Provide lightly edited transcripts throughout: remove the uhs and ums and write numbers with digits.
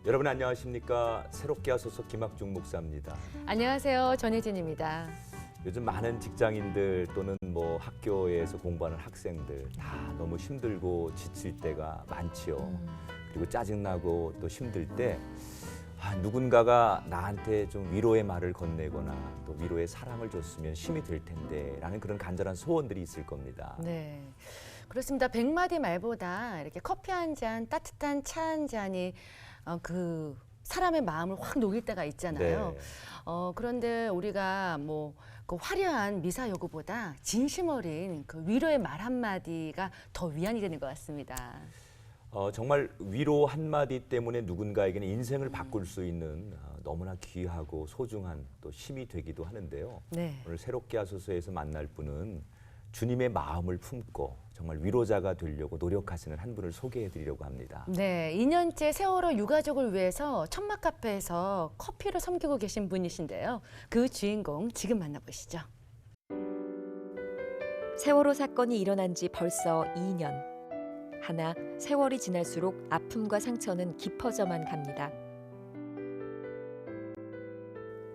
여러분 안녕하십니까? 새롭게 하소서 김학중 목사입니다. 안녕하세요. 전혜진입니다. 요즘 많은 직장인들 또는 학교에서 공부하는 학생들 다 너무 힘들고 지칠 때가 많지요. 그리고 짜증나고 또 힘들 때 누군가가 나한테 좀 위로의 말을 건네거나 또 위로의 사랑을 줬으면 힘이 될 텐데 라는 그런 간절한 소원들이 있을 겁니다. 네, 그렇습니다. 100마디 말보다 이렇게 커피 한 잔, 따뜻한 차 한 잔이 그 사람의 마음을 확 녹일 때가 있잖아요. 네. 그런데 우리가 그 화려한 미사 여구보다 진심 어린 그 위로의 말 한마디가 더 위안이 되는 것 같습니다. 정말 위로 한마디 때문에 누군가에게는 인생을 바꿀 수 있는 너무나 귀하고 소중한 또 힘이 되기도 하는데요. 네. 오늘 새롭게 하소서에서 만날 분은 주님의 마음을 품고 정말 위로자가 되려고 노력하시는 한 분을 소개해 드리려고 합니다. 네, 2년째 세월호 유가족을 위해서 천막 카페에서 커피를 섬기고 계신 분이신데요. 그 주인공 지금 만나보시죠. 세월호 사건이 일어난 지 벌써 2년. 하나 세월이 지날수록 아픔과 상처는 깊어져만 갑니다.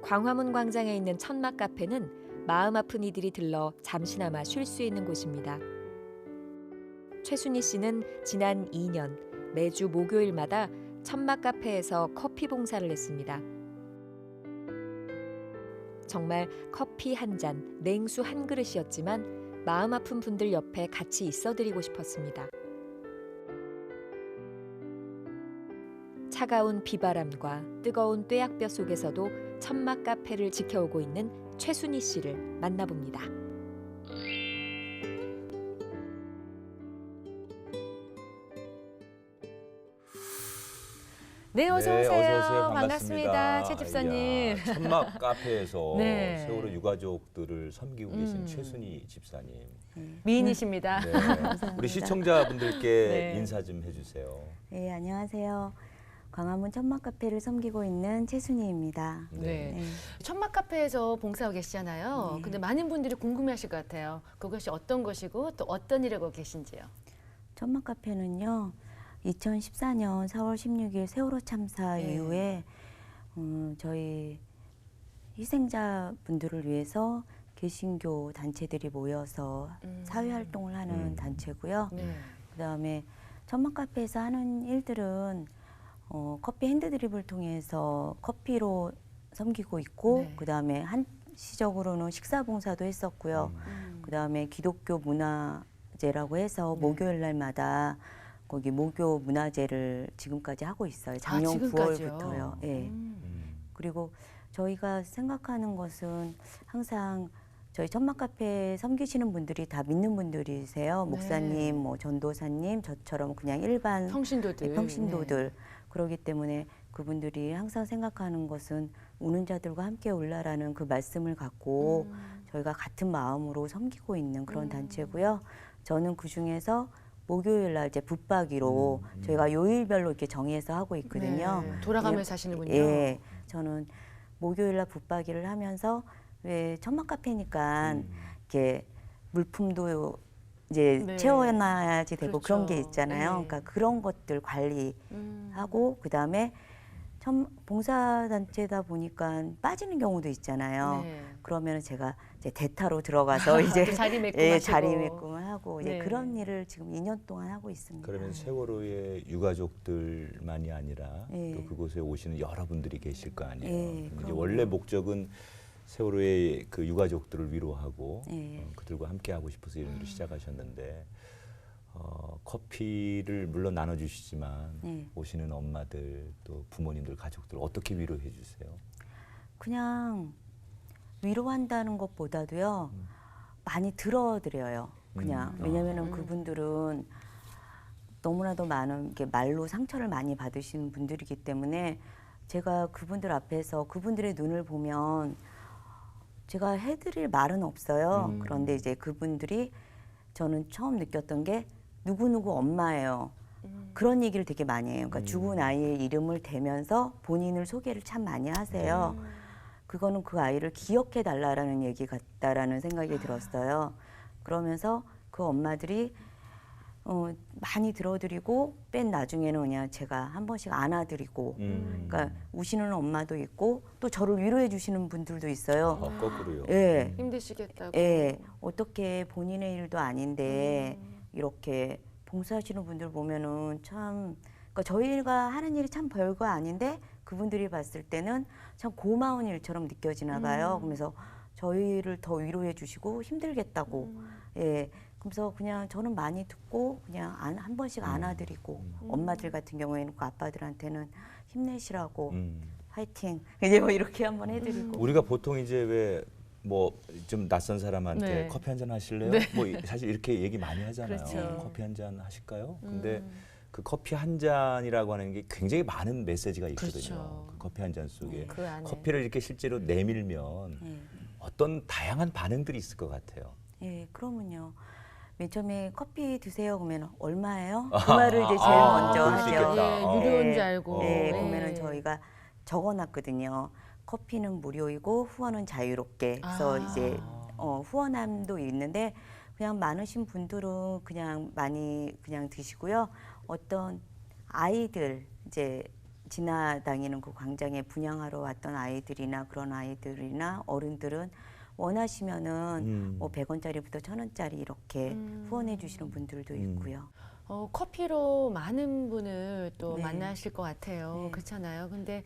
광화문 광장에 있는 천막 카페는 마음 아픈 이들이 들러 잠시나마 쉴 수 있는 곳입니다. 최순희 씨는 지난 2년 매주 목요일마다 천막 카페에서 커피 봉사를 했습니다. 정말 커피 한 잔, 냉수 한 그릇이었지만 마음 아픈 분들 옆에 같이 있어드리고 싶었습니다. 차가운 비바람과 뜨거운 뙤약볕 속에서도 천막 카페를 지켜오고 있는 최순희 씨를 만나봅니다. 네, 어서 오세요. 어서 오세요. 반갑습니다. 최 집사님. 이야, 천막 카페에서 네. 세월호 유가족들을 섬기고 계신 최순희 집사님. 미인이십니다. 네. 감사합니다. 우리 시청자분들께 네. 인사 좀 해주세요. 네, 안녕하세요. 광화문 천막 카페를 섬기고 있는 최순희입니다. 네. 네. 천막 카페에서 봉사하고 계시잖아요. 네. 근데 많은 분들이 궁금해하실 것 같아요. 그것이 어떤 것이고 또 어떤 일을 하고 계신지요. 천막 카페는요, 2014년 4월 16일 세월호 참사 네. 이후에 저희 희생자분들을 위해서 개신교 단체들이 모여서 사회활동을 하는 단체고요. 네. 그다음에 천막 카페에서 하는 일들은 커피 핸드드립을 통해서 커피로 섬기고 있고, 네. 그다음에 한시적으로는 식사봉사도 했었고요. 그다음에 기독교 문화제라고 해서 목요일 날마다 거기 목요 문화제를 지금까지 하고 있어요. 작년 지금까지요? 9월부터요. 예. 그리고 저희가 생각하는 것은 항상 저희 천막 카페 섬기시는 분들이 다 믿는 분들이세요. 목사님, 전도사님, 저처럼 그냥 일반 평신도들. 평신도들. 그러기 때문에 그분들이 항상 생각하는 것은 우는 자들과 함께 올라라는 그 말씀을 갖고 저희가 같은 마음으로 섬기고 있는 그런 단체고요. 저는 그 중에서 목요일 날 이제 붙박이로 저희가 요일별로 이렇게 정해서 하고 있거든요. 네. 돌아가면서 하시는군요. 예, 저는 목요일 날 붙박이를 하면서 왜 천막 카페니까 이렇게 물품도 이제 네. 채워놔야지 되고 그렇죠. 그런 게 있잖아요. 네. 그러니까 그런 것들 관리하고 그다음에 봉사단체다 보니까 빠지는 경우도 있잖아요. 네. 그러면 제가 이제 대타로 들어가서 이제 또 자리매김하시고. 자리매김을 하고 이제 네. 그런 일을 지금 2년 동안 하고 있습니다. 그러면 세월호의 유가족들만이 아니라 네. 또 그곳에 오시는 여러분들이 계실 거 아니에요. 네, 근데 이제 그럼요. 원래 목적은 세월호의 그 유가족들을 위로하고 네. 그들과 함께 하고 싶어서 이런 일을 시작하셨는데 커피를 물론 나눠주시지만 네. 오시는 엄마들 또 부모님들 가족들 어떻게 위로해 주세요? 그냥 위로한다는 것보다도요 많이 들어드려요. 그냥 왜냐면은 그분들은 너무나도 많은 이렇게 말로 상처를 많이 받으시는 분들이기 때문에 제가 그분들 앞에서 그분들의 눈을 보면 제가 해드릴 말은 없어요. 그런데 이제 그분들이 저는 처음 느꼈던 게 누구누구 엄마예요. 그런 얘기를 되게 많이 해요. 그러니까 죽은 아이의 이름을 대면서 본인을 소개를 참 많이 하세요. 그거는 그 아이를 기억해 달라라는 얘기 같다라는 생각이 들었어요. 그러면서 그 엄마들이 많이 들어드리고 뺀 나중에는 그냥 제가 한 번씩 안아드리고 그러니까 우시는 엄마도 있고 또 저를 위로해 주시는 분들도 있어요. 거꾸로요. 예. 힘드시겠다고. 예. 어떻게 본인의 일도 아닌데 이렇게 봉사하시는 분들 보면은 참 그러니까 저희가 하는 일이 참 별거 아닌데 그분들이 봤을 때는 참 고마운 일처럼 느껴지나 봐요. 그러면서 저희를 더 위로해 주시고 힘들겠다고. 예. 그래서 그냥 저는 많이 듣고 그냥 한 번씩 안아드리고 엄마들 같은 경우에는 그 아빠들한테는 힘내시라고 화이팅 이제 뭐 이렇게 한번 해드리고 우리가 보통 이제 왜 뭐 좀 낯선 사람한테 네. 커피 한 잔 하실래요? 뭐 사실 이렇게 얘기 많이 하잖아요. 그렇죠. 커피 한 잔 하실까요? 근데 그 커피 한 잔이라고 하는 게 굉장히 많은 메시지가 있거든요. 그렇죠. 그 커피 한 잔 속에 그 안에. 커피를 이렇게 실제로 내밀면 어떤 다양한 반응들이 있을 것 같아요. 예, 그러면요. 맨 처음에 커피 드세요 그러면 얼마예요? 그 말을 이제 제일 먼저 그럴 수 하죠. 있겠다. 예, 유료인 줄 알고. 네, 예. 그러면은 저희가 적어놨거든요. 커피는 무료이고 후원은 자유롭게. 그래서 이제 후원함도 있는데 그냥 많으신 분들은 그냥 많이 그냥 드시고요. 어떤 아이들 이제 지나다니는 그 광장에 분양하러 왔던 아이들이나 그런 아이들이나 어른들은 원하시면은 뭐 100원짜리부터 1000원짜리 이렇게 후원해 주시는 분들도 있고요. 커피로 많은 분을 또 네. 만나실 것 같아요. 네. 그렇잖아요. 근데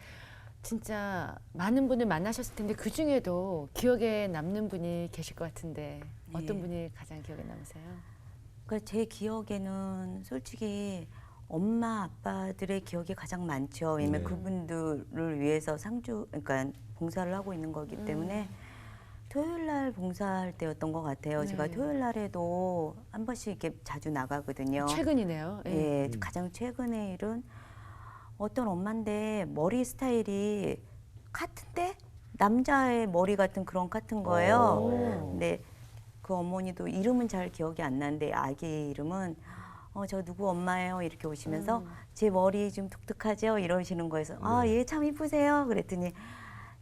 진짜 많은 분을 만나셨을 텐데 그 중에도 기억에 남는 분이 계실 것 같은데 어떤 네. 분이 가장 기억에 남으세요? 그러니까 제 기억에는 솔직히 엄마 아빠들의 기억이 가장 많죠. 왜냐면 네. 그분들을 위해서 그러니까 봉사를 하고 있는 거기 때문에 토요일 날 봉사할 때였던 것 같아요. 네. 제가 토요일 날에도 한 번씩 이렇게 자주 나가거든요. 최근이네요. 예. 예, 가장 최근의 일은 어떤 엄마인데 머리 스타일이 카트인데 남자의 머리 같은 그런 카트인 거예요. 오. 근데 그 어머니도 이름은 잘 기억이 안 나는데 아기 이름은 저 누구 엄마예요 이렇게 오시면서 제 머리 좀 독특하죠 이러시는 거에서 얘 참 이쁘세요 그랬더니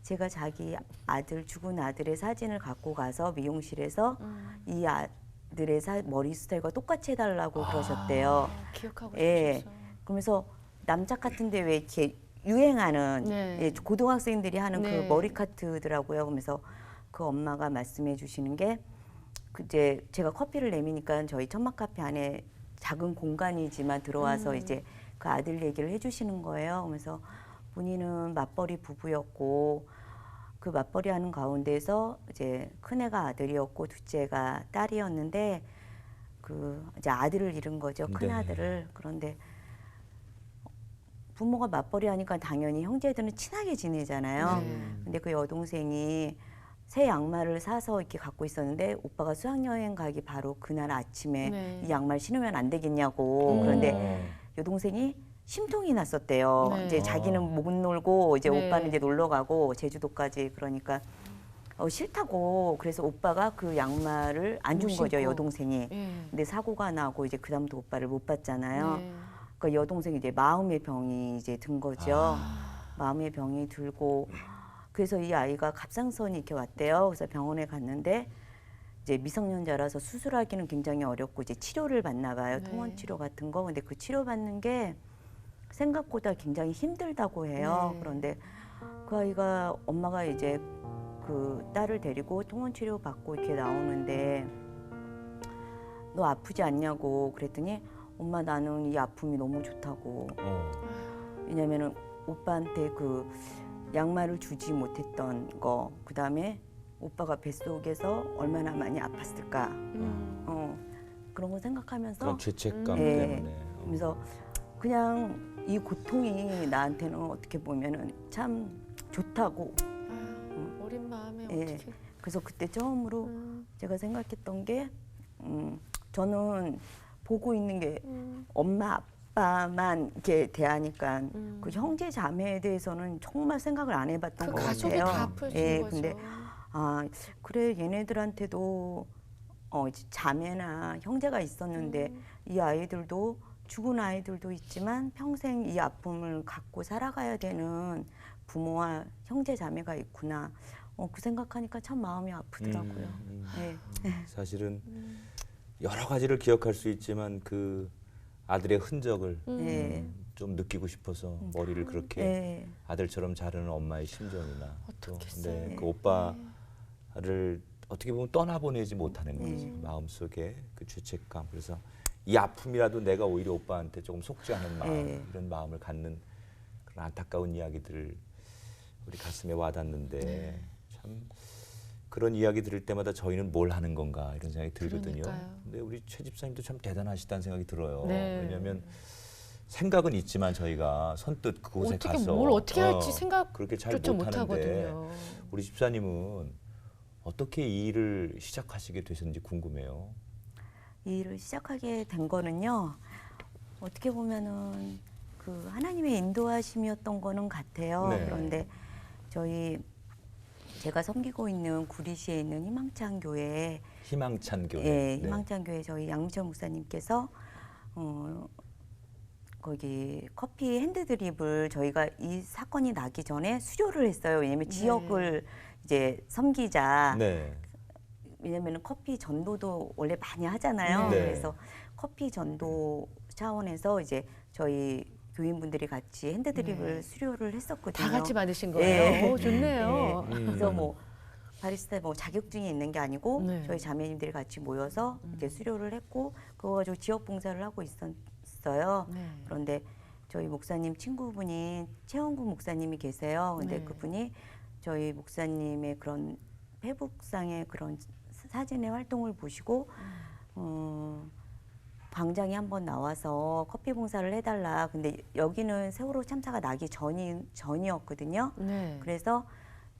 제가 자기 아들 죽은 아들의 사진을 갖고 가서 미용실에서 이 아들의 머리 스타일과 똑같이 해달라고 그러셨대요. 기억하고 예. 싶으셔서. 그러면서 남자 같은데 왜 이렇게 유행하는 네. 예, 고등학생들이 하는 네. 그 머리 카트더라고요. 그러면서 그 엄마가 말씀해 주시는 게 이제 제가 커피를 내미니까 저희 천막 카페 안에 작은 공간이지만 들어와서 이제 그 아들 얘기를 해주시는 거예요. 그러면서 본인은 맞벌이 부부였고 그 맞벌이 하는 가운데서 이제 큰애가 아들이었고 둘째가 딸이었는데 그 이제 아들을 잃은 거죠. 큰 네. 아들을. 그런데 부모가 맞벌이 하니까 당연히 형제들은 친하게 지내잖아요. 근데 그 여동생이 새 양말을 사서 이렇게 갖고 있었는데 오빠가 수학여행 가기 바로 그날 아침에 네. 이 양말 신으면 안 되겠냐고. 그런데 여동생이 심통이 났었대요. 네. 이제 자기는 못 놀고 이제 네. 오빠는 이제 놀러 가고 제주도까지 그러니까 싫다고. 그래서 오빠가 그 양말을 안 준 못 거죠, 신고. 여동생이. 예. 근데 사고가 나고 이제 그다음부터 오빠를 못 봤잖아요. 네. 그러니까 여동생이 이제 마음의 병이 이제 든 거죠. 마음의 병이 들고 그래서 이 아이가 갑상선이 이렇게 왔대요. 그래서 병원에 갔는데 이제 미성년자라서 수술하기는 굉장히 어렵고 이제 치료를 받나 봐요. 네. 통원 치료 같은 거. 근데 그 치료 받는 게 생각보다 굉장히 힘들다고 해요. 네. 그런데 그 아이가 엄마가 이제 그 딸을 데리고 통원 치료 받고 이렇게 나오는데 너 아프지 않냐고 그랬더니 엄마 나는 이 아픔이 너무 좋다고. 왜냐면은 오빠한테 그 양말을 주지 못했던 거, 그 다음에 오빠가 뱃속에서 얼마나 많이 아팠을까. 그런 거 생각하면서 그런 죄책감 예. 때문에. 그래서 그냥 이 고통이 나한테는 어떻게 보면은 참 좋다고. 아유, 어린 마음에 예. 어떻게? 그래서 그때 처음으로 제가 생각했던 게 저는 보고 있는 게 엄마 아빠만 이렇게 대하니까 그 형제 자매에 대해서는 정말 생각을 안 해봤던 그 것 가족이 같아요. 다 아프신 예, 거죠. 근데 그래 얘네들한테도 이제 자매나 형제가 있었는데 이 아이들도 죽은 아이들도 있지만 평생 이 아픔을 갖고 살아가야 되는 부모와 형제 자매가 있구나. 그 생각하니까 참 마음이 아프더라고요. 예. 사실은 여러 가지를 기억할 수 있지만 그 아들의 흔적을 네. 좀 느끼고 싶어서 머리를 그렇게 네. 아들처럼 자르는 엄마의 심정이나 또 어떻겠어요. 그 오빠를 어떻게 보면 떠나보내지 못하는 거지. 네. 마음속에 그 죄책감. 그래서 이 아픔이라도 내가 오히려 오빠한테 조금 속죄하는 마음, 네. 이런 마음을 갖는 그런 안타까운 이야기들을 우리 가슴에 와닿는데 참 그런 이야기 들을 때마다 저희는 뭘 하는 건가 이런 생각이 들거든요. 그러니까요. 근데 우리 최 집사님도 참 대단하시다는 생각이 들어요. 네. 왜냐하면 생각은 있지만 저희가 선뜻 그곳에 어떻게 가서 뭘 어떻게 할지 그렇게 잘 생각조차 못하는데 못하거든요. 우리 집사님은 어떻게 이 일을 시작하시게 되셨는지 궁금해요. 이 일을 시작하게 된 거는요. 어떻게 보면은 그 하나님의 인도하심이었던 거는 같아요. 네. 그런데 제가 섬기고 있는 구리시에 있는 희망찬 교회에 희망찬 교회. 예, 희망찬 교회 저희 양미철 목사님께서 거기 커피 핸드드립을 저희가 이 사건이 나기 전에 수료를 했어요. 왜냐면 지역을 이제 섬기자. 네. 왜냐면 커피 전도도 원래 많이 하잖아요. 네. 그래서 커피 전도 차원에서 이제 저희 교인분들이 같이 핸드드립을 네. 수료를 했었거든요. 다 같이 받으신 거예요. 네. 오, 좋네요. 네. 그래서 뭐 바리스타 뭐 자격증이 있는 게 아니고 네. 저희 자매님들이 같이 모여서 이렇게 수료를 했고 그거 가지고 지역 봉사를 하고 있었어요. 네. 그런데 저희 목사님 친구분이 최원구 목사님이 계세요. 근데 네. 그분이 저희 목사님의 그런 페북상의 그런 사진의 활동을 보시고 광장에 한번 나와서 커피 봉사를 해달라. 근데 여기는 세월호 참사가 나기 전이었거든요. 네. 그래서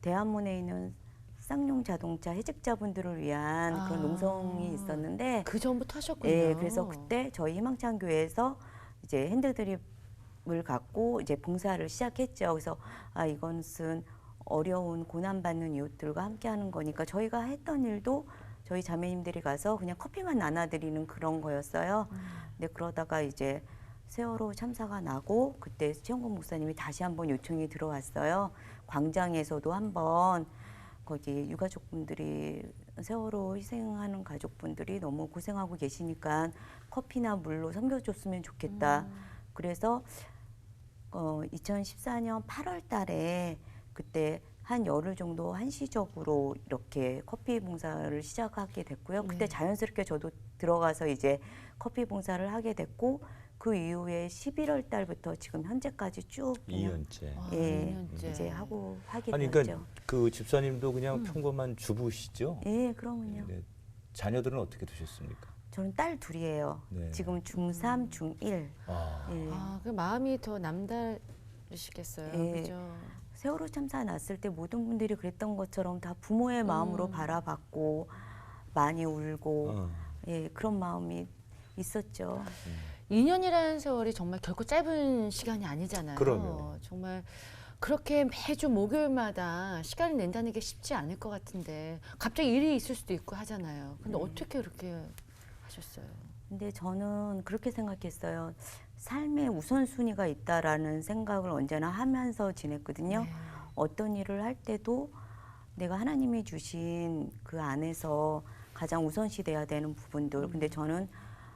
대한문에 있는 쌍용 자동차 해직자분들을 위한 그런 농성이 있었는데 그 전부터 하셨군요. 예, 그래서 그때 저희 희망찬 교회에서 이제 핸드드립을 갖고 이제 봉사를 시작했죠. 그래서 이것은 어려운 고난받는 이웃들과 함께하는 거니까 저희가 했던 일도 저희 자매님들이 가서 그냥 커피만 나눠드리는 그런 거였어요. 근데 그러다가 이제 세월호 참사가 나고 그때 최영국 목사님이 다시 한번 요청이 들어왔어요. 광장에서도 한번 거기 유가족분들이 세월호 희생하는 가족분들이 너무 고생하고 계시니까 커피나 물로 섬겨줬으면 좋겠다. 그래서 2014년 8월 달에 그때 한 열흘 정도 한시적으로 이렇게 커피 봉사를 시작하게 됐고요. 그때 네. 자연스럽게 저도 들어가서 이제 커피 봉사를 하게 됐고 그 이후에 11월 달부터 지금 현재까지 쭉 그냥 2년째. 예, 2년째. 이제 하게 아니 됐죠. 그러니까 그 집사님도 그냥 평범한 주부시죠? 예, 그러면요. 네. 자녀들은 어떻게 되셨습니까? 저는 딸 둘이에요. 네. 지금 중3, 중1. 예. 그 마음이 더 남다르시겠어요. 예. 그죠? 세월호 참사 났을 때 모든 분들이 그랬던 것처럼 다 부모의 마음으로 바라봤고 많이 울고 예, 그런 마음이 있었죠. 2년이라는 세월이 정말 결코 짧은 시간이 아니잖아요. 그럼요. 정말 그렇게 매주 목요일마다 시간을 낸다는 게 쉽지 않을 것 같은데 갑자기 일이 있을 수도 있고 하잖아요. 근데 어떻게 그렇게 하셨어요? 근데 저는 그렇게 생각했어요. 삶의 우선순위가 있다라는 생각을 언제나 하면서 지냈거든요. 네. 어떤 일을 할 때도 내가 하나님이 주신 그 안에서 가장 우선시 돼야 되는 부분들. 근데 저는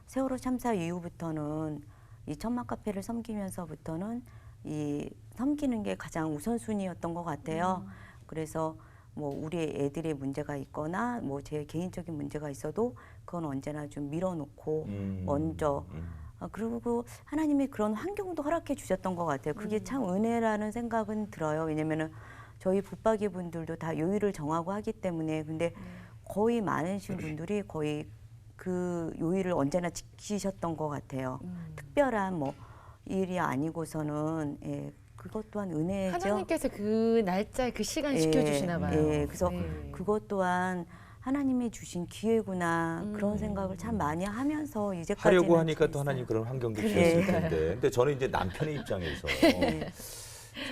세월호 참사 이후부터는 이 천막 카페를 섬기면서부터는 이 섬기는 게 가장 우선순위였던 것 같아요. 그래서 뭐 우리 애들의 문제가 있거나 뭐 제 개인적인 문제가 있어도 그건 언제나 좀 밀어놓고 먼저 그리고 하나님이 그런 환경도 허락해 주셨던 것 같아요. 그게 참 은혜라는 생각은 들어요. 왜냐면은 저희 붙박이 분들도 다 요일을 정하고 하기 때문에 근데 거의 많으신 분들이 거의 그 요일을 언제나 지키셨던 것 같아요. 특별한 뭐 일이 아니고서는 예, 그것 또한 은혜죠. 하나님께서 그 날짜, 그 시간 예, 지켜주시나 봐요. 예, 그래서 네. 그것 또한 하나님이 주신 기회구나 그런 생각을 참 많이 하면서 이제까지는 하려고 하니까 또 지냈어요. 하나님 그런 환경도 그래. 주셨을 텐데. 근데 저는 이제 남편의 입장에서 저는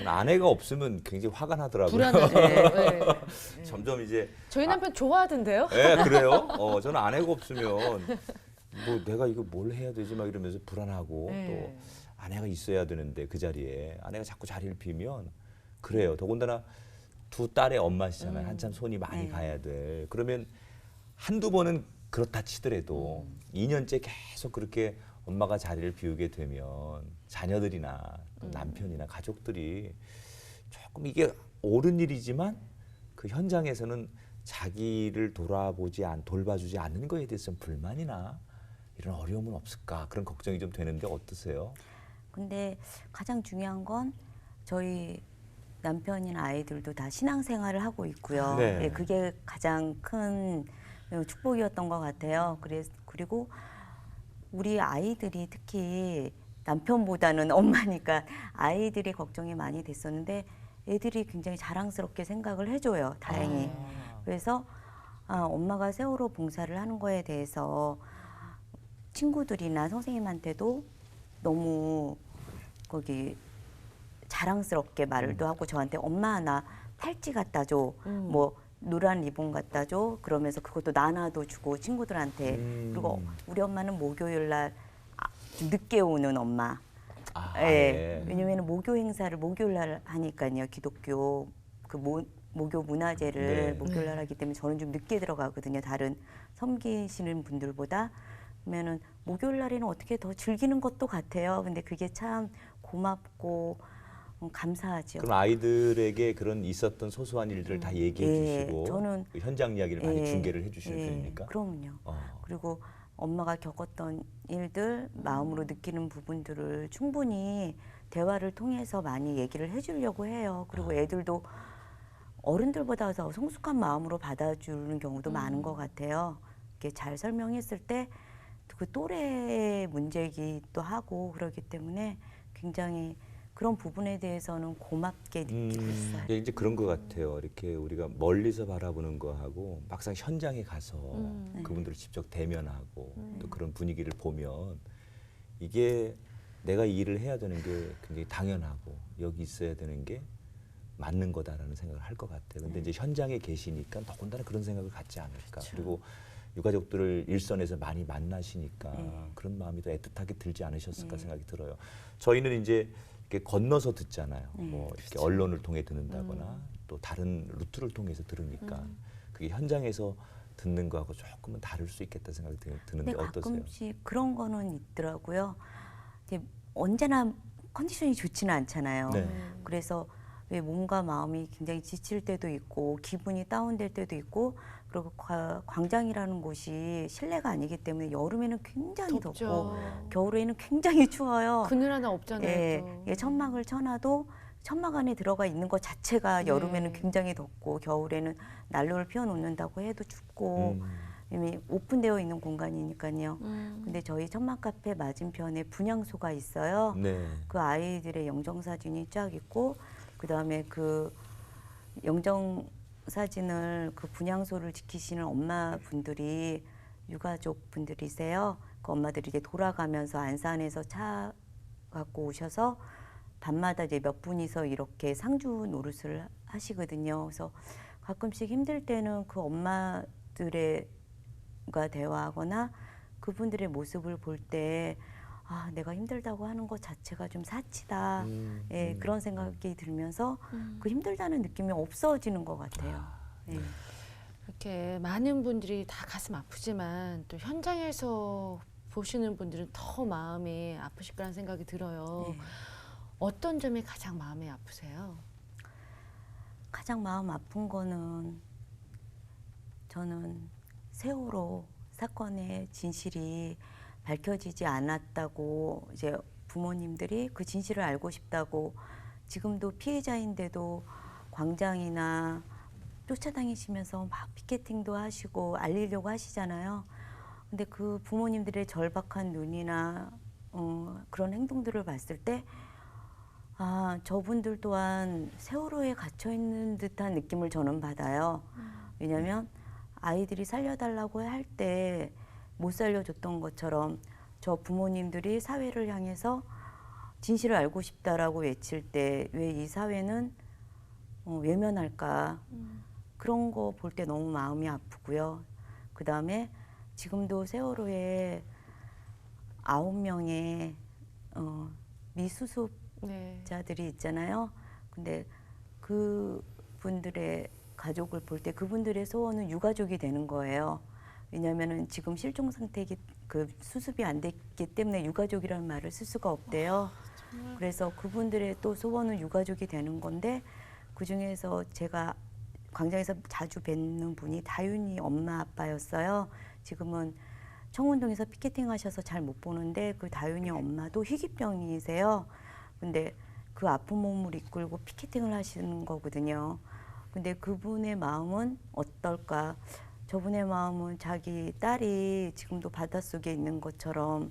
아내가 없으면 굉장히 화가 나더라고요. 불안하죠. 네. 점점 이제 저희 남편 좋아하던데요? 예, 그래요? 저는 아내가 없으면 뭐 내가 이거 뭘 해야 되지 막 이러면서 불안하고 네. 또 아내가 있어야 되는데 그 자리에 아내가 자꾸 자리를 비면 그래요. 더군다나 두 딸의 엄마시잖아요. 한참 손이 많이 네. 가야 돼. 그러면 한두 번은 그렇다 치더라도 2년째 계속 그렇게 엄마가 자리를 비우게 되면 자녀들이나 또 남편이나 가족들이 조금 이게 옳은 일이지만 그 현장에서는 자기를 돌봐주지 않는 거에 대해서 좀 불만이나 이런 어려움은 없을까 그런 걱정이 좀 되는데 어떠세요? 근데 가장 중요한 건 저희 남편이나 아이들도 다 신앙생활을 하고 있고요. 네. 예, 그게 가장 큰 축복이었던 것 같아요. 그리고 우리 아이들이 특히 남편보다는 엄마니까 아이들이 걱정이 많이 됐었는데 애들이 굉장히 자랑스럽게 생각을 해줘요. 다행히. 그래서 엄마가 세월호 봉사를 하는 거에 대해서 친구들이나 선생님한테도 너무 거기 자랑스럽게 말도 하고 저한테 엄마 나 팔찌 갖다 줘. 뭐 노란 리본 갖다 줘. 그러면서 그것도 나눠도 주고 친구들한테. 그리고 우리 엄마는 목요일 날 좀 늦게 오는 엄마. 예. 왜냐면 모교 행사를 목요일 날 하니까요. 기독교 그 모교 문화제를 네. 목요일 날 하기 때문에 저는 좀 늦게 들어가거든요. 다른 섬기시는 분들보다. 그러면은 목요일 날에는 어떻게 더 즐기는 것도 같아요. 근데 그게 참 고맙고 감사하죠. 그럼 아이들에게 그런 있었던 소소한 일들을 다 얘기해 예, 주시고 저는 그 현장 이야기를 많이 예, 중계를 해 주시는 편입니까? 그럼요. 그리고 엄마가 겪었던 일들, 마음으로 느끼는 부분들을 충분히 대화를 통해서 많이 얘기를 해주려고 해요. 그리고 애들도 어른들보다 더 성숙한 마음으로 받아주는 경우도 많은 것 같아요. 이렇게 잘 설명했을 때 그 또래의 문제이기도 하고 그렇기 때문에 굉장히 그런 부분에 대해서는 고맙게 느끼고 있어요. 예, 이제 그런 것 같아요. 이렇게 우리가 멀리서 바라보는 거하고 막상 현장에 가서 그분들을 직접 대면하고 또 그런 분위기를 보면 이게 내가 이 일을 해야 되는 게 굉장히 당연하고 여기 있어야 되는 게 맞는 거다라는 생각을 할 것 같아요. 근데 이제 현장에 계시니까 더군다나 그런 생각을 갖지 않을까. 그리고 유가족들을 일선에서 많이 만나시니까 그런 마음이 더 애틋하게 들지 않으셨을까 생각이 들어요. 저희는 이제 이렇게 건너서 듣잖아요. 뭐 이렇게 언론을 통해 듣는다거나 또 다른 루트를 통해서 들으니까 그게 현장에서 듣는 거하고 조금은 다를 수 있겠다 생각이 드는데 근데 어떠세요? 가끔씩 그런 거는 있더라고요. 이제 언제나 컨디션이 좋지는 않잖아요. 네. 그래서 왜 몸과 마음이 굉장히 지칠 때도 있고 기분이 다운될 때도 있고 그리고 광장이라는 곳이 실내가 아니기 때문에 여름에는 굉장히 덥죠. 덥고 겨울에는 굉장히 추워요. 그늘 하나 없잖아요. 예, 또. 예, 천막을 쳐놔도 천막 안에 들어가 있는 것 자체가 여름에는 굉장히 덥고 겨울에는 난로를 피워놓는다고 해도 춥고 이미 오픈되어 있는 공간이니까요. 근데 저희 천막 카페 맞은편에 분향소가 있어요. 네. 그 아이들의 영정 사진이 쫙 있고 그다음에 그 영정 사진을 그 분향소를 지키시는 엄마분들이 유가족 분들이세요. 그 엄마들이 이제 돌아가면서 안산에서 차 갖고 오셔서 밤마다 이제 몇 분이서 이렇게 상주 노릇을 하시거든요. 그래서 가끔씩 힘들 때는 그 엄마들과 대화하거나 그분들의 모습을 볼 때 아, 내가 힘들다고 하는 것 자체가 좀 사치다. 예, 그런 생각이 들면서 그 힘들다는 느낌이 없어지는 것 같아요. 예. 이렇게 많은 분들이 다 가슴 아프지만 또 현장에서 보시는 분들은 더 마음이 아프실 거라는 생각이 들어요. 네. 어떤 점이 가장 마음이 아프세요? 가장 마음 아픈 거는 저는 세월호 사건의 진실이 밝혀지지 않았다고 이제 부모님들이 그 진실을 알고 싶다고 지금도 피해자인데도 광장이나 쫓아다니시면서 막 피켓팅도 하시고 알리려고 하시잖아요. 근데 그 부모님들의 절박한 눈이나 그런 행동들을 봤을 때 아, 저분들 또한 세월호에 갇혀 있는 듯한 느낌을 저는 받아요. 왜냐하면 아이들이 살려달라고 할 때 못 살려줬던 것처럼 저 부모님들이 사회를 향해서 진실을 알고 싶다라고 외칠 때 왜 이 사회는 외면할까? 그런 거 볼 때 너무 마음이 아프고요. 그 다음에 지금도 세월호에 9명의 미수습 네. 자들이 있잖아요. 근데 그 분들의 가족을 볼 때 그분들의 소원은 유가족이 되는 거예요. 왜냐하면은 지금 실종 상태이기 그 수습이 안 됐기 때문에 유가족이라는 말을 쓸 수가 없대요. 그래서 그분들의 또 소원은 유가족이 되는 건데 그 중에서 제가 광장에서 자주 뵙는 분이 다윤이 엄마 아빠였어요. 지금은 청운동에서 피켓팅 하셔서 잘 못 보는데 그 다윤이 엄마도 희귀병이세요. 근데 그 아픈 몸을 이끌고 피켓팅을 하시는 거거든요. 근데 그분의 마음은 어떨까? 저분의 마음은 자기 딸이 지금도 바닷속에 있는 것처럼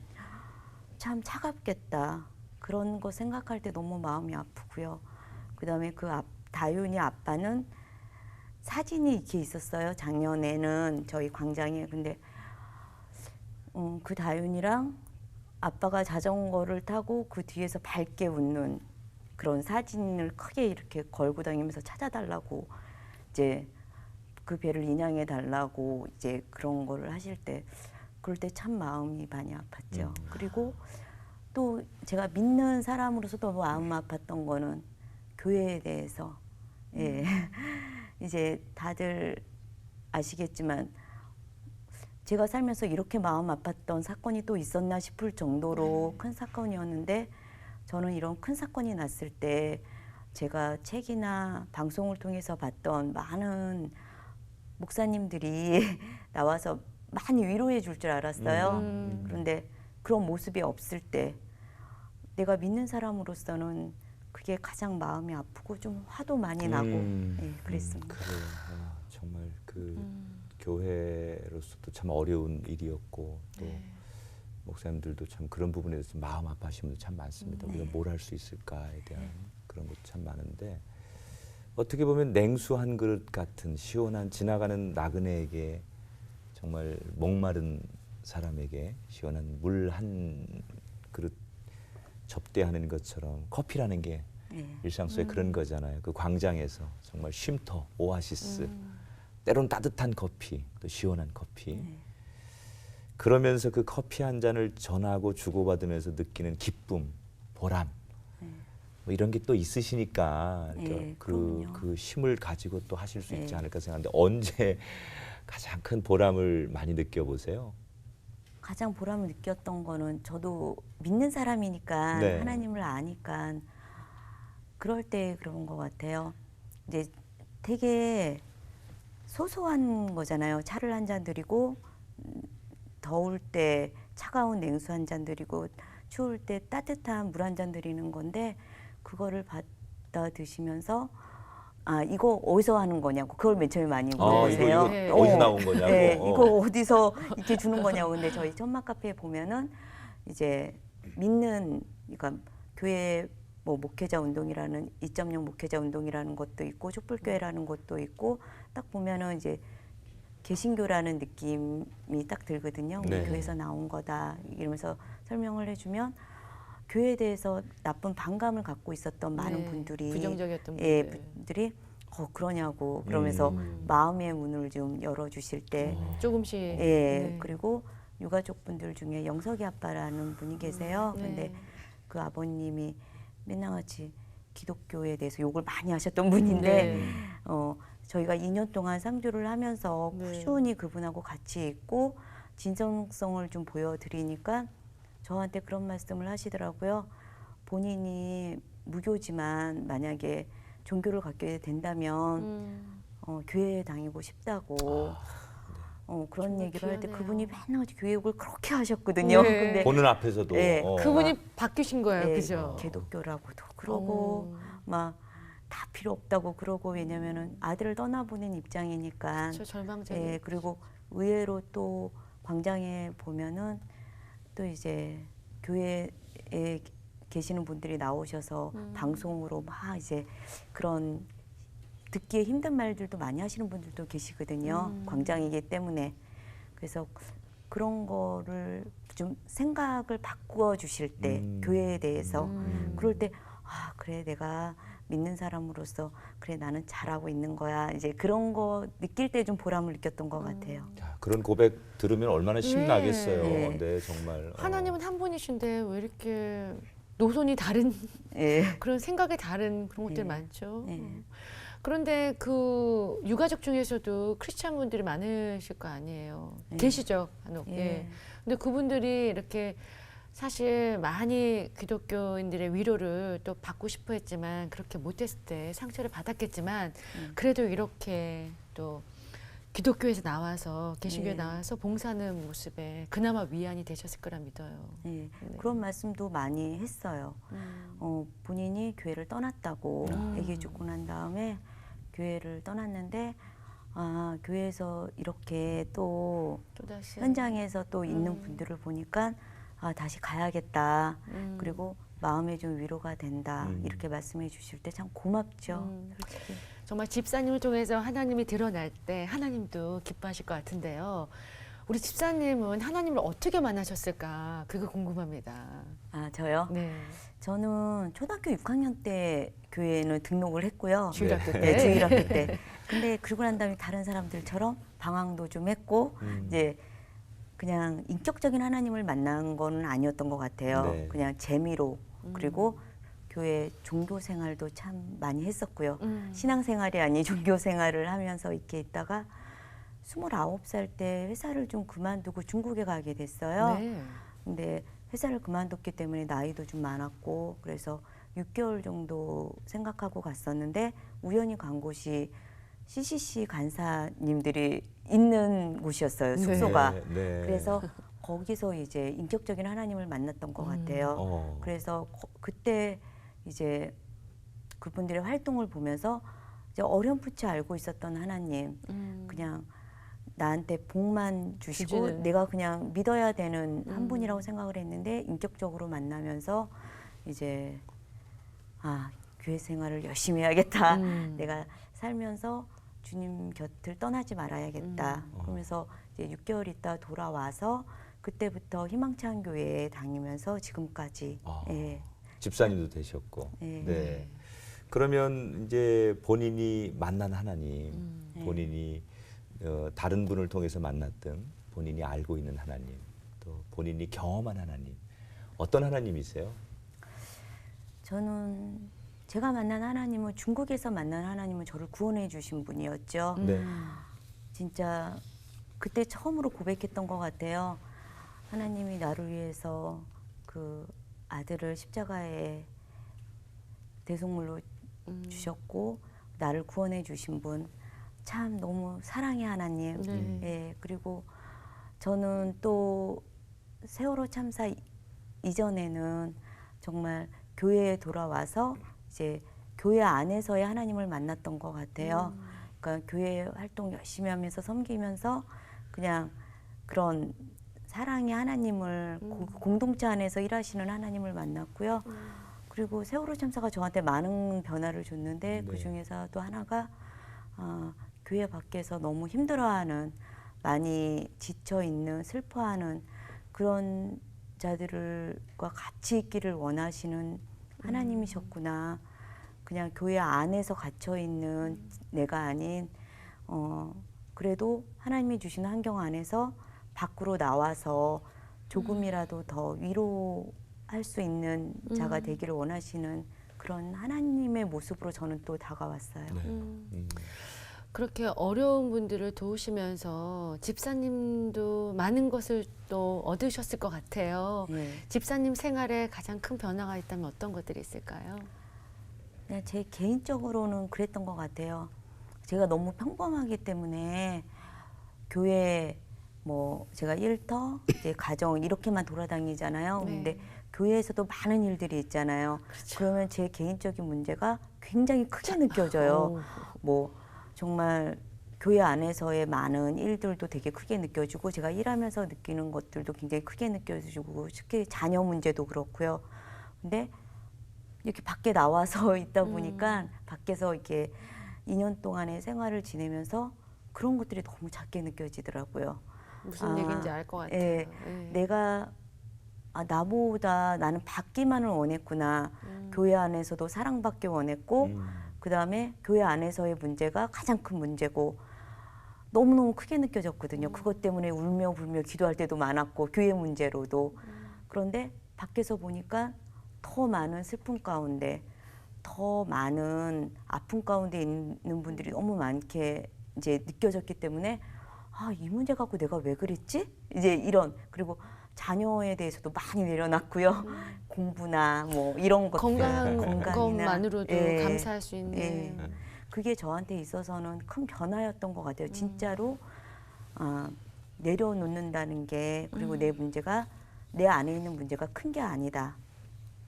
참 차갑겠다. 그런 거 생각할 때 너무 마음이 아프고요. 그다음에 그 다윤이 아빠는 사진이 이렇게 있었어요. 작년에는 저희 광장에. 근데 그 다윤이랑 아빠가 자전거를 타고 그 뒤에서 밝게 웃는 그런 사진을 크게 이렇게 걸고 다니면서 찾아달라고 이제 그 배를 인양해 달라고 이제 그런 거를 하실 때 그럴 때 참 마음이 많이 아팠죠. 그리고 또 제가 믿는 사람으로서도 마음 아팠던 거는 교회에 대해서 예. 이제 다들 아시겠지만 제가 살면서 이렇게 마음 아팠던 사건이 또 있었나 싶을 정도로 큰 사건이었는데 저는 이런 큰 사건이 났을 때 제가 책이나 방송을 통해서 봤던 많은 목사님들이 나와서 많이 위로해 줄 줄 알았어요. 그런데 그런 모습이 없을 때 내가 믿는 사람으로서는 그게 가장 마음이 아프고 좀 화도 많이 나고 예, 그랬습니다. 그래요. 정말 그 교회로서도 참 어려운 일이었고 또 목사님들도 참 그런 부분에 대해서 마음 아파하시는 분들 참 많습니다. 우리가 뭘 할 수 있을까에 대한 그런 것도 참 많은데 어떻게 보면 냉수 한 그릇 같은 시원한 지나가는 나그네에게 정말 목마른 사람에게 시원한 물 한 그릇 접대하는 것처럼 커피라는 게 일상 속에 그런 거잖아요. 그 광장에서 정말 쉼터, 오아시스, 때론 따뜻한 커피, 또 시원한 커피. 그러면서 그 커피 한 잔을 전하고 주고받으면서 느끼는 기쁨, 보람, 뭐 이런 게 또 있으시니까 그 힘을 가지고 또 하실 수 있지 않을까 생각하는데 언제 가장 큰 보람을 많이 느껴보세요? 가장 보람을 느꼈던 거는 저도 믿는 사람이니까 하나님을 아니까 그럴 때 그런 것 같아요. 이제 되게 소소한 거잖아요. 차를 한 잔 드리고 더울 때 차가운 냉수 한 잔 드리고 추울 때 따뜻한 물 한 잔 드리는 건데 그거를 받아 드시면서 아 이거 어디서 하는 거냐고 그걸 맨 처음에 많이 물어보세요. 이거 어디서 나온 거냐고. 네, 이거 어디서 이렇게 주는 거냐고. 근데 저희 천막 카페에 보면은 이제 믿는 그러니까 교회 뭐 목회자 운동이라는 2.0 목회자 운동이라는 것도 있고 촛불교회라는 것도 있고 딱 보면은 이제 개신교라는 느낌이 딱 들거든요. 우리 교회에서 나온 거다 이러면서 설명을 해주면 교회에 대해서 나쁜 반감을 갖고 있었던 많은 분들이 부정적이었던 분들이 그러냐고 그러면서 마음의 문을 좀 열어주실 때 조금씩 그리고 유가족 분들 중에 영석이 아빠라는 분이 계세요. 근데 그 아버님이 맨날 같이 기독교에 대해서 욕을 많이 하셨던 분인데 저희가 2년 동안 상주를 하면서 꾸준히 그분하고 같이 있고 진정성을 좀 보여드리니까 저한테 그런 말씀을 하시더라고요. 본인이 무교지만 만약에 종교를 갖게 된다면 교회에 다니고 싶다고 그런 얘기를 할 때 그분이 맨날 교회 욕을 그렇게 하셨거든요. 근데 보는 앞에서도 그분이 바뀌신 거예요, 그죠? 개독교라고도 그러고 막 다 필요 없다고 그러고 왜냐면은 아들을 떠나보낸 입장이니까. 저 절망적인. 그리고 의외로 또 광장에 보면은 또 이제 교회에 계시는 분들이 나오셔서 방송으로 막 이제 그런 듣기에 힘든 말들도 많이 하시는 분들도 계시거든요. 광장이기 때문에. 그래서 그런 거를 좀 생각을 바꾸어 주실 때 교회에 대해서 그럴 때 아 그래 내가 믿는 사람으로서 그래 나는 잘하고 있는 거야 이제 그런 거 느낄 때 좀 보람을 느꼈던 것 같아요. 자, 그런 고백 들으면 얼마나 신나겠어요. 네, 정말. 하나님은 한 분이신데 왜 이렇게 노선이 다른 그런 생각이 다른 그런 것들 많죠. 그런데 그 유가족 중에서도 크리스찬 분들이 많으실 거 아니에요. 네. 계시죠, 간혹. 예. 예. 근데 그분들이 이렇게 사실 많이 기독교인들의 위로를 또 받고 싶어 했지만 그렇게 못했을 때 상처를 받았겠지만 그래도 이렇게 또 기독교에서 나와서 개신교에 네. 나와서 봉사하는 모습에 그나마 위안이 되셨을 거라 믿어요. 예, 네. 그런 말씀도 많이 했어요. 본인이 교회를 떠났다고 아기 죽고 난 다음에 교회를 떠났는데 교회에서 이렇게 또 또다시 현장에서 또 있는 분들을 보니까 다시 가야겠다. 그리고 마음에 좀 위로가 된다. 이렇게 말씀해 주실 때 참 고맙죠. 솔직히. 정말 집사님을 통해서 하나님이 드러날 때 하나님도 기뻐하실 것 같은데요. 우리 집사님은 하나님을 어떻게 만나셨을까? 그거 궁금합니다. 저요? 네. 저는 초등학교 6학년 때 교회는 등록을 했고요. 주일학교 때. 네, 주일학교 때. 근데 그러고 난 다음에 다른 사람들처럼 방황도 좀 했고 이제 그냥 인격적인 하나님을 만난 건 아니었던 것 같아요. 네. 그냥 재미로 그리고 교회 종교 생활도 참 많이 했었고요. 신앙 생활이 아닌 종교 생활을 하면서 이렇게 있다가 29살 때 회사를 좀 그만두고 중국에 가게 됐어요. 네. 근데 회사를 그만뒀기 때문에 나이도 좀 많았고 그래서 6개월 정도 생각하고 갔었는데 우연히 간 곳이 CCC 간사님들이 있는 곳이었어요. 숙소가. 네, 네. 그래서 거기서 이제 인격적인 하나님을 만났던 것 같아요. 그래서 그때 이제 그분들의 활동을 보면서 이제 어렴풋이 알고 있었던 하나님, 그냥 나한테 복만 주시고 주시는. 내가 그냥 믿어야 되는 한 분이라고 생각을 했는데 인격적으로 만나면서 이제 교회 생활을 열심히 해야겠다. 내가 살면서 주님 곁을 떠나지 말아야겠다. 그러면서 이제 6개월 있다 돌아와서 그때부터 희망찬 교회에 다니면서 지금까지. 예. 집사님도 되셨고. 네. 네. 그러면 이제 본인이 만난 하나님, 본인이 다른 분을 통해서 만났던 본인이 알고 있는 하나님, 또 본인이 경험한 하나님, 어떤 하나님이세요? 저는 제가 만난 하나님은 중국에서 만난 하나님은 저를 구원해 주신 분이었죠. 네. 진짜 그때 처음으로 고백했던 것 같아요. 하나님이 나를 위해서 그 아들을 십자가에 대속물로 주셨고 나를 구원해 주신 분 참 너무 사랑의 하나님. 네. 예, 그리고 저는 또 세월호 참사 이전에는 정말 교회에 돌아와서 이제 교회 안에서의 하나님을 만났던 것 같아요. 그러니까 교회 활동 열심히 하면서 섬기면서 그냥 그런 사랑의 하나님을 공동체 안에서 일하시는 하나님을 만났고요. 그리고 세월호 참사가 저한테 많은 변화를 줬는데 그 중에서 또 하나가 교회 밖에서 너무 힘들어하는 많이 지쳐 있는 슬퍼하는 그런 자들과 같이 있기를 원하시는 하나님이셨구나. 그냥 교회 안에서 갇혀 있는 내가 아닌 그래도 하나님이 주신 환경 안에서 밖으로 나와서 조금이라도 더 위로할 수 있는 자가 되기를 원하시는 그런 하나님의 모습으로 저는 또 다가왔어요. 네. 그렇게 어려운 분들을 도우시면서 집사님도 많은 것을 또 얻으셨을 것 같아요. 네. 집사님 생활에 가장 큰 변화가 있다면 어떤 것들이 있을까요? 그냥 제 개인적으로는 그랬던 것 같아요. 제가 너무 평범하기 때문에 교회 뭐 제가 일터, 이제 가정 이렇게만 돌아다니잖아요. 네. 근데 교회에서도 많은 일들이 있잖아요. 그러면 제 개인적인 문제가 굉장히 크게 느껴져요. 뭐 정말 교회 안에서의 많은 일들도 되게 크게 느껴지고 제가 일하면서 느끼는 것들도 굉장히 크게 느껴지고 특히 자녀 문제도 그렇고요. 근데 이렇게 밖에 나와서 있다 보니까 밖에서 이렇게 2년 동안의 생활을 지내면서 그런 것들이 너무 작게 느껴지더라고요. 무슨 얘기인지 알 것 같아요. 예, 예. 내가 나보다 나는 받기만을 원했구나. 교회 안에서도 사랑받기 원했고 그 다음에 교회 안에서의 문제가 가장 큰 문제고 너무너무 크게 느껴졌거든요. 그것 때문에 울며 불며 기도할 때도 많았고 교회 문제로도. 그런데 밖에서 보니까 더 많은 슬픔 가운데 더 많은 아픔 가운데 있는 분들이 너무 많게 이제 느껴졌기 때문에 아, 이 문제 갖고 내가 왜 그랬지? 이제 이런 그리고 자녀에 대해서도 많이 내려놨고요. 공부나 뭐 이런 것들 건강한 건강이나 것만으로도 예, 감사할 수 있는. 예. 그게 저한테 있어서는 큰 변화였던 것 같아요. 진짜로 내려놓는다는 게 그리고 내 문제가 내 안에 있는 문제가 큰 게 아니다.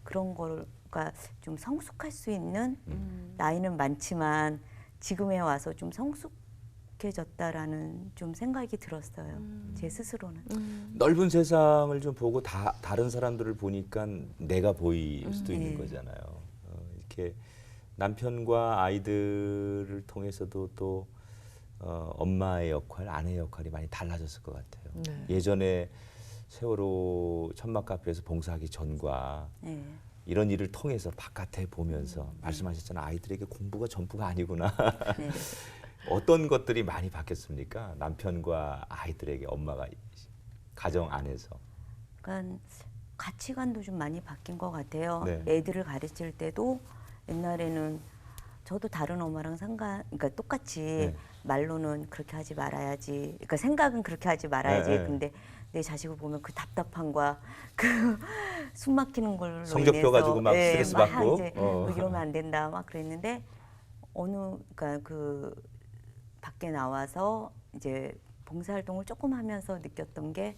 그런 거가 좀 성숙할 수 있는 나이는 많지만 지금에 와서 좀 성숙해졌다라는 좀 생각이 들었어요. 제 스스로는. 넓은 세상을 좀 보고 다른 사람들을 보니까 내가 보일 수도 있는 네. 거잖아요. 이렇게 남편과 아이들을 통해서도 또 엄마의 역할, 아내의 역할이 많이 달라졌을 것 같아요. 네. 예전에 세월호 천막 카페에서 봉사하기 전과 네. 이런 일을 통해서 바깥에 보면서 말씀하셨잖아요. 아이들에게 공부가 전부가 아니구나. 네. 어떤 것들이 많이 바뀌었습니까? 남편과 아이들에게 엄마가 가정 안에서. 그러니까 가치관도 좀 많이 바뀐 것 같아요. 네. 애들을 가르칠 때도 옛날에는 저도 다른 엄마랑 그러니까 똑같이 네. 말로는 그렇게 하지 말아야지. 그러니까 생각은 그렇게 하지 말아야지. 네, 네. 근데 내 자식을 보면 그 답답함과 그 숨 막히는 걸로 성적표 인해서 가지고 막 스트레스 막 받고. 이제 뭐 이러면 안 된다 막 그랬는데 그러니까 그 밖에 나와서 이제 봉사활동을 조금 하면서 느꼈던 게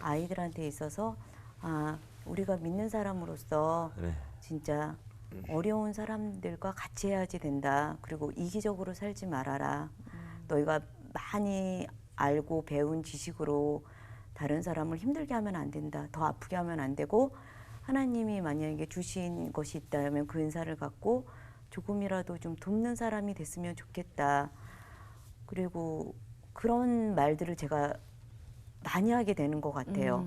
아이들한테 있어서 아 우리가 믿는 사람으로서 네. 진짜 어려운 사람들과 같이 해야지 된다. 그리고 이기적으로 살지 말아라. 너희가 많이 알고 배운 지식으로 다른 사람을 힘들게 하면 안 된다. 더 아프게 하면 안 되고 하나님이 만약에 주신 것이 있다면 그 은사를 갖고 조금이라도 좀 돕는 사람이 됐으면 좋겠다. 그리고 그런 말들을 제가 많이 하게 되는 것 같아요.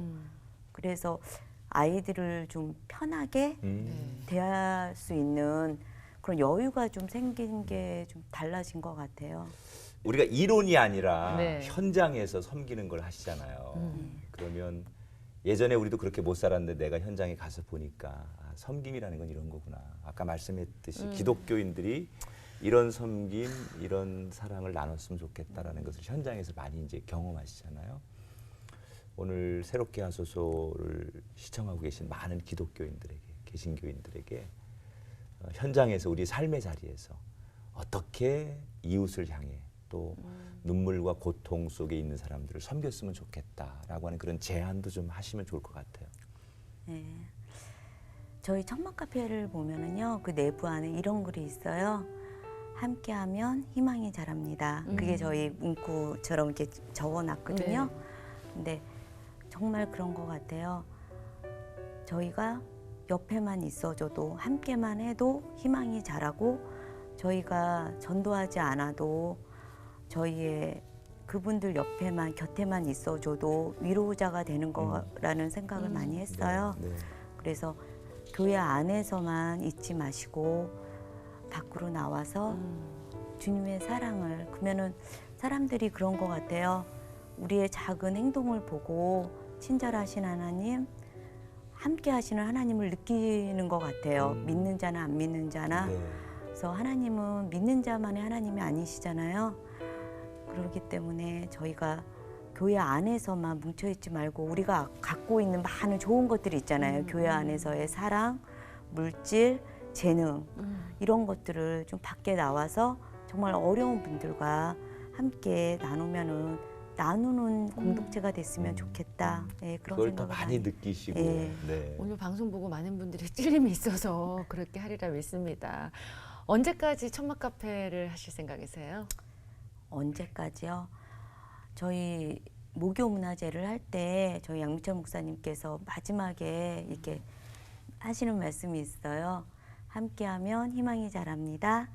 그래서 아이들을 좀 편하게 대할 수 있는 그런 여유가 좀 생긴 게 좀 달라진 것 같아요. 우리가 이론이 아니라 네. 현장에서 섬기는 걸 하시잖아요. 그러면 예전에 우리도 그렇게 못 살았는데 내가 현장에 가서 보니까 아, 섬김이라는 건 이런 거구나. 아까 말씀했듯이 기독교인들이 이런 섬김, 이런 사랑을 나눴으면 좋겠다라는 것을 현장에서 많이 이제 경험하시잖아요. 오늘 새롭게 하소서를 시청하고 계신 많은 기독교인들에게, 개신교인들에게 현장에서 우리 삶의 자리에서 어떻게 이웃을 향해 또 눈물과 고통 속에 있는 사람들을 섬겼으면 좋겠다라고 하는 그런 제안도 좀 하시면 좋을 것 같아요. 네. 저희 천막 카페를 보면은요, 그 내부 안에 이런 글이 있어요. 함께하면 희망이 자랍니다. 그게 저희 문구처럼 이렇게 적어놨거든요. 근데 정말 그런 것 같아요. 저희가 옆에만 있어줘도 함께만 해도 희망이 자라고 저희가 전도하지 않아도 저희의 그분들 옆에만 곁에만 있어줘도 위로자가 되는 거라는 생각을 많이 했어요. 네. 그래서 교회 안에서만 있지 마시고 밖으로 나와서 주님의 사랑을 그러면은 사람들이 그런 것 같아요. 우리의 작은 행동을 보고 친절하신 하나님, 함께 하시는 하나님을 느끼는 것 같아요. 믿는 자나 안 믿는 자나. 네. 그래서 하나님은 믿는 자만의 하나님이 아니시잖아요. 그렇기 때문에 저희가 교회 안에서만 뭉쳐있지 말고 우리가 갖고 있는 많은 좋은 것들이 있잖아요. 교회 안에서의 사랑, 물질, 재능 이런 것들을 좀 밖에 나와서 정말 어려운 분들과 함께 나누는 공동체가 됐으면 좋겠다. 네, 그런 그걸 더 생각을 많이 느끼시고. 예. 네. 오늘 방송 보고 많은 분들이 찔림이 있어서 그렇게 하리라 믿습니다. 언제까지 천막 카페를 하실 생각이세요? 언제까지요? 저희 목요 문화제를 할 때 저희 양미철 목사님께서 마지막에 이렇게 하시는 말씀이 있어요. 함께하면 희망이 자랍니다.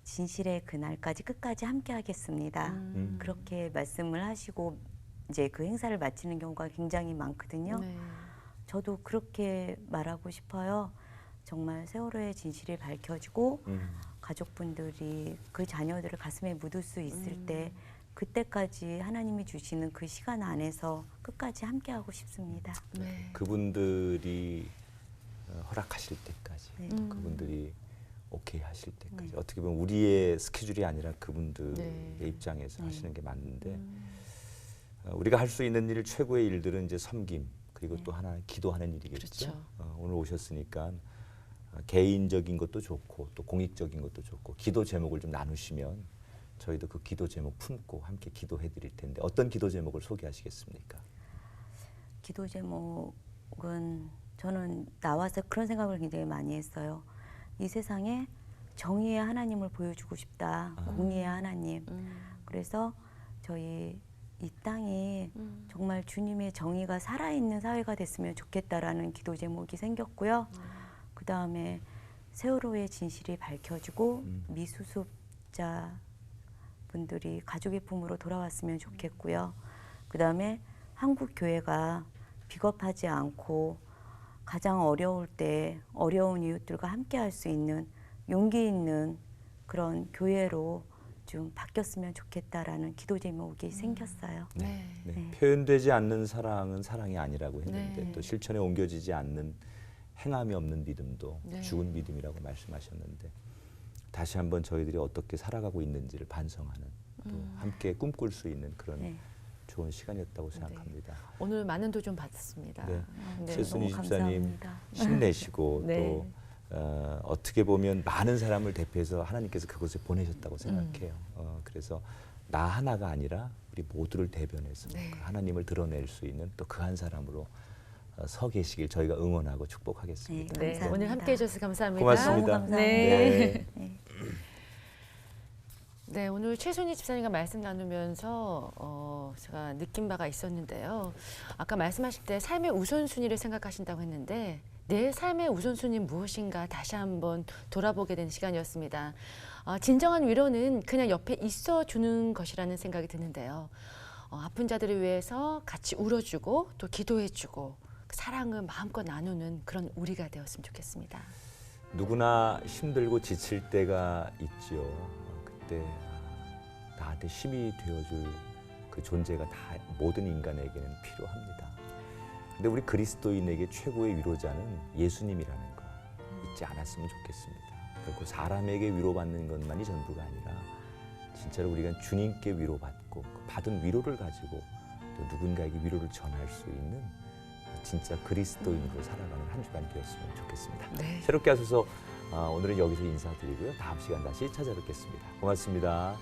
진실의 그날까지 끝까지 함께하겠습니다. 그렇게 말씀을 하시고 이제 그 행사를 마치는 경우가 굉장히 많거든요. 네. 저도 그렇게 말하고 싶어요. 정말 세월호의 진실이 밝혀지고 가족분들이 그 자녀들을 가슴에 묻을 수 있을 때 그때까지 하나님이 주시는 그 시간 안에서 끝까지 함께하고 싶습니다. 네. 그분들이 허락하실 때까지 네. 그분들이 오케이 하실 때까지 어떻게 보면 우리의 스케줄이 아니라 그분들의 네. 입장에서 하시는 게 맞는데 우리가 할 수 있는 일 최고의 일들은 이제 섬김 그리고 또 하나 기도하는 일이겠죠. 그렇죠. 오늘 오셨으니까 개인적인 것도 좋고 또 공익적인 것도 좋고 기도 제목을 좀 나누시면 저희도 그 기도 제목 품고 함께 기도해 드릴 텐데 어떤 기도 제목을 소개하시겠습니까? 기도 제목은 저는 나와서 그런 생각을 굉장히 많이 했어요. 이 세상에 정의의 하나님을 보여주고 싶다. 공의의 하나님. 그래서 저희 이 땅이 정말 주님의 정의가 살아있는 사회가 됐으면 좋겠다라는 기도 제목이 생겼고요. 그 다음에 세월호의 진실이 밝혀지고 미수습자 분들이 가족의 품으로 돌아왔으면 좋겠고요. 그 다음에 한국 교회가 비겁하지 않고 가장 어려울 때 어려운 이웃들과 함께 할 수 있는 용기 있는 그런 교회로 좀 바뀌었으면 좋겠다라는 기도 제목이 생겼어요. 네. 네. 표현되지 않는 사랑은 사랑이 아니라고 했는데 네. 또 실천에 옮겨지지 않는 행함이 없는 믿음도 네. 죽은 믿음이라고 말씀하셨는데 다시 한번 저희들이 어떻게 살아가고 있는지를 반성하는 또 함께 꿈꿀 수 있는 그런 네. 좋은 시간이었다고 생각합니다. 오늘 많은 도좀 받았습니다. 네. 네. 최순희 너무 집사님 감사합니다. 힘내시고 네. 또 어떻게 보면 많은 사람을 대표해서 하나님께서 그곳에 보내셨다고 생각해요. 그래서 나 하나가 아니라 우리 모두를 대변해서 네. 그 하나님을 드러낼 수 있는 또 그 한 사람으로 서 계시길 저희가 응원하고 축복하겠습니다. 네. 감사합니다. 오늘 함께해 주셔서 감사합니다. 고맙습니다. 너무 감사합니다. 네. 네. 네, 오늘 최순희 집사님과 말씀 나누면서 제가 느낀 바가 있었는데요. 아까 말씀하실 때 삶의 우선순위를 생각하신다고 했는데 내 삶의 우선순위는 무엇인가 다시 한번 돌아보게 된 시간이었습니다. 진정한 위로는 그냥 옆에 있어주는 것이라는 생각이 드는데요. 아픈 자들을 위해서 같이 울어주고 또 기도해주고 사랑을 마음껏 나누는 그런 우리가 되었으면 좋겠습니다. 누구나 힘들고 지칠 때가 있지요. 그때 나한테 힘이 되어줄 그 존재가 다 모든 인간에게는 필요합니다. 근데 우리 그리스도인에게 최고의 위로자는 예수님이라는 거 잊지 않았으면 좋겠습니다. 결코 사람에게 위로받는 것만이 전부가 아니라 진짜로 우리가 주님께 위로받고 그 받은 위로를 가지고 또 누군가에게 위로를 전할 수 있는 진짜 그리스도인으로 살아가는 한 주간 되었으면 좋겠습니다. 네. 새롭게 하셔서 오늘은 여기서 인사드리고요. 다음 시간 다시 찾아뵙겠습니다. 고맙습니다.